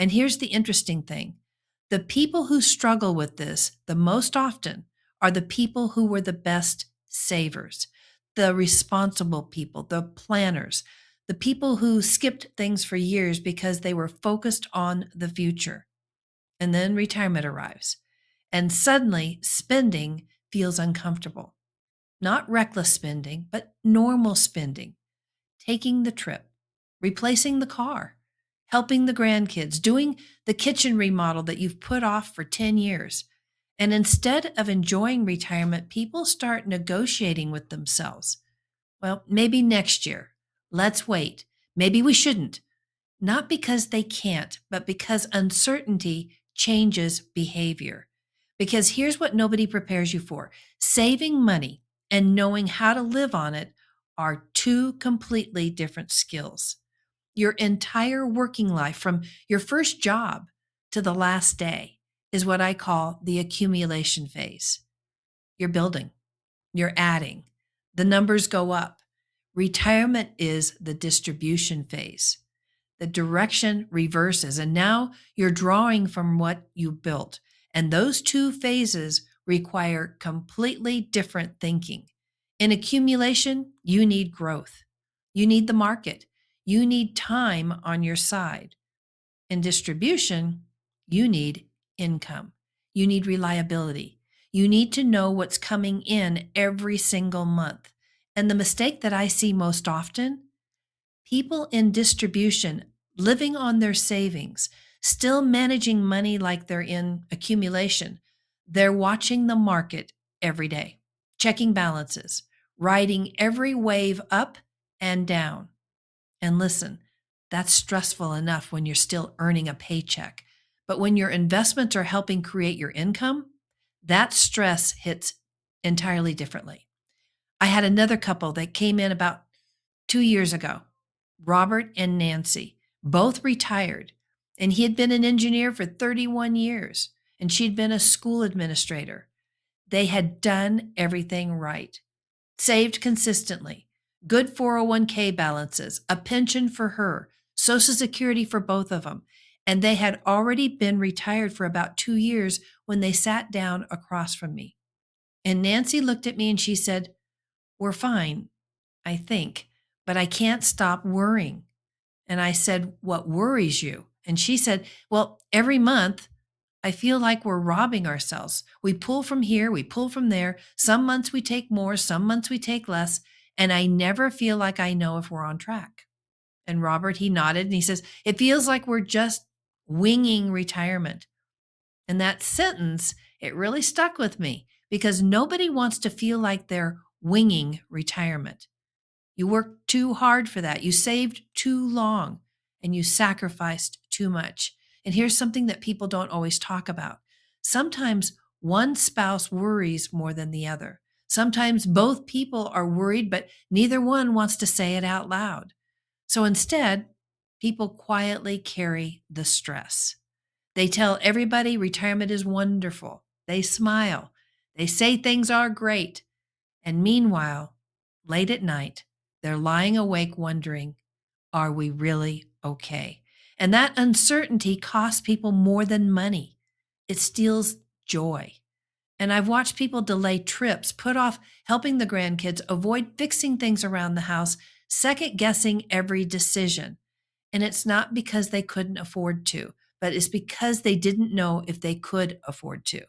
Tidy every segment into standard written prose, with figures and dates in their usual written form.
And here's the interesting thing. The people who struggle with this the most often are the people who were the best savers, the responsible people, the planners, the people who skipped things for years because they were focused on the future. And then retirement arrives. And suddenly spending feels uncomfortable. Not reckless spending, but normal spending. Taking the trip, replacing the car, helping the grandkids, doing the kitchen remodel that you've put off for 10 years. And instead of enjoying retirement, people start negotiating with themselves. Well, maybe next year. Let's wait. Maybe we shouldn't. Not because they can't, but because uncertainty changes behavior. Because here's what nobody prepares you for: saving money and knowing how to live on it are two completely different skills. Your entire working life, from your first job to the last day, is what I call the accumulation phase. You're building, you're adding, the numbers go up. Retirement is the distribution phase. The direction reverses, and now you're drawing from what you built. And those two phases require completely different thinking. In accumulation, you need growth. You need the market. You need time on your side. In distribution, you need income. You need reliability. You need to know what's coming in every single month. And the mistake that I see most often: people in distribution living on their savings, still managing money like they're in accumulation. They're watching the market every day, checking balances, riding every wave up and down. And listen, that's stressful enough when you're still earning a paycheck. But when your investments are helping create your income, that stress hits entirely differently. I had another couple that came in about 2 years ago, Robert and Nancy, both retired. And he had been an engineer for 31 years, and she'd been a school administrator. They had done everything right, saved consistently, good 401k balances, a pension for her, Social Security for both of them. And they had already been retired for about 2 years when they sat down across from me. And Nancy looked at me and she said, "We're fine, I think, but I can't stop worrying." And I said, "What worries you?" And she said, "Well, every month I feel like we're robbing ourselves. We pull from here, we pull from there. Some months we take more, some months we take less. And I never feel like I know if we're on track." And Robert, he nodded and he says, "It feels like we're just winging retirement." And that sentence, it really stuck with me because nobody wants to feel like they're winging retirement. You worked too hard for that. You saved too long and you sacrificed too much. And here's something that people don't always talk about. Sometimes one spouse worries more than the other. Sometimes both people are worried, but neither one wants to say it out loud. So instead, people quietly carry the stress. They tell everybody retirement is wonderful. They smile. They say things are great. And meanwhile, late at night, they're lying awake wondering, are we really okay? And that uncertainty costs people more than money. It steals joy. And I've watched people delay trips, put off helping the grandkids, avoid fixing things around the house, second guessing every decision. And it's not because they couldn't afford to, but it's because they didn't know if they could afford to.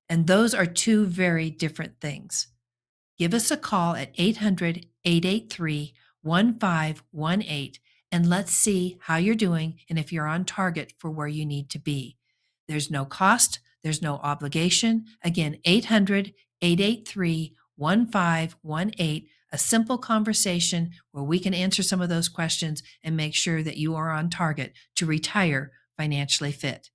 And those are two very different things. Give us a call at 800-883-1518 and let's see how you're doing and if you're on target for where you need to be. There's no cost, there's no obligation. Again, 800-883-1518, a simple conversation where we can answer some of those questions and make sure that you are on target to retire financially fit.